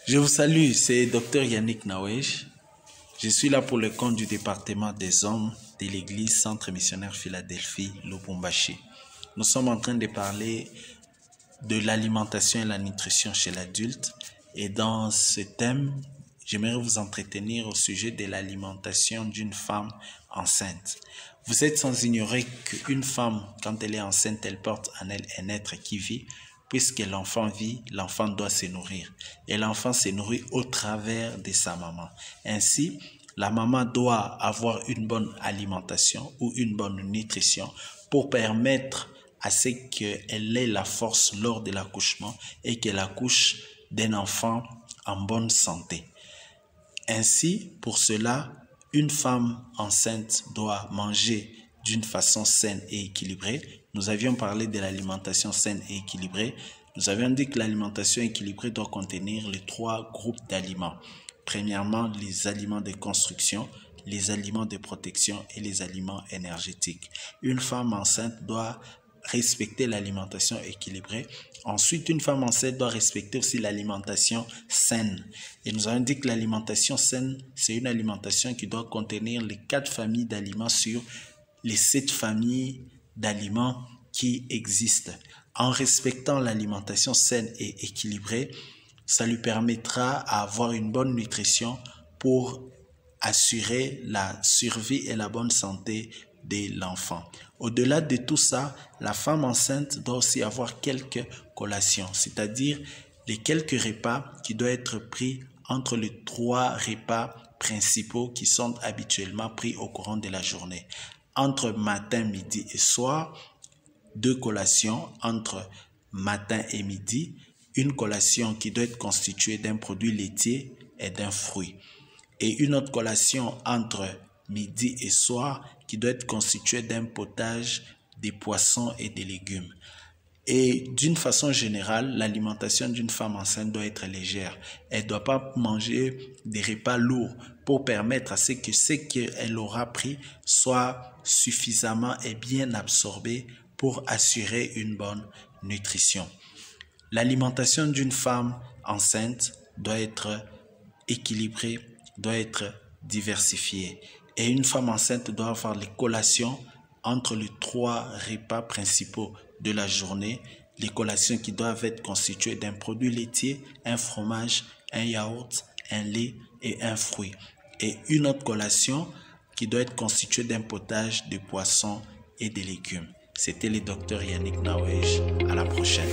Je vous salue, c'est Dr Yannick Nawej. Je suis là pour le compte du département des hommes de l'église Centre Missionnaire Philadelphie, Lubumbashi. Nous sommes en train de parler de l'alimentation et la nutrition chez l'adulte. Et dans ce thème, j'aimerais vous entretenir au sujet de l'alimentation d'une femme enceinte. Vous êtes sans ignorer qu'une femme, quand elle est enceinte, elle porte en elle un être qui vit. Puisque l'enfant vit, l'enfant doit se nourrir. Et l'enfant se nourrit au travers de sa maman. Ainsi, la maman doit avoir une bonne alimentation ou une bonne nutrition pour permettre à ce qu'elle ait la force lors de l'accouchement et qu'elle accouche d'un enfant en bonne santé. Ainsi, pour cela, une femme enceinte doit manger d'une façon saine et équilibrée. Nous avions parlé de l'alimentation saine et équilibrée. Nous avions dit que l'alimentation équilibrée doit contenir les 3 groupes d'aliments. Premièrement, les aliments de construction, les aliments de protection et les aliments énergétiques. Une femme enceinte doit respecter l'alimentation équilibrée. Ensuite, une femme enceinte doit respecter aussi l'alimentation saine. Et nous avons dit que l'alimentation saine, c'est une alimentation qui doit contenir les 4 familles d'aliments sur les 7 familles d'aliments qui existent. En respectant l'alimentation saine et équilibrée, ça lui permettra d'avoir une bonne nutrition pour assurer la survie et la bonne santé de l'enfant. Au-delà de tout ça, la femme enceinte doit aussi avoir quelques collations, c'est-à-dire les quelques repas qui doivent être pris entre les 3 repas principaux qui sont habituellement pris au courant de la journée. Entre matin, midi et soir, 2 collations entre matin et midi, une collation qui doit être constituée d'un produit laitier et d'un fruit. Et une autre collation entre midi et soir qui doit être constituée d'un potage, des poissons et des légumes. Et d'une façon générale, l'alimentation d'une femme enceinte doit être légère. Elle ne doit pas manger des repas lourds pour permettre à ce qu'elle aura pris soit suffisamment et bien absorbé pour assurer une bonne nutrition. L'alimentation d'une femme enceinte doit être équilibrée, doit être diversifiée. Et une femme enceinte doit avoir les collations entre les 3 repas principaux de la journée, les collations qui doivent être constituées d'un produit laitier, un fromage, un yaourt, un lait et un fruit. Et une autre collation qui doit être constituée d'un potage de poissons et des légumes. C'était le Dr Yannick Nawej. À la prochaine.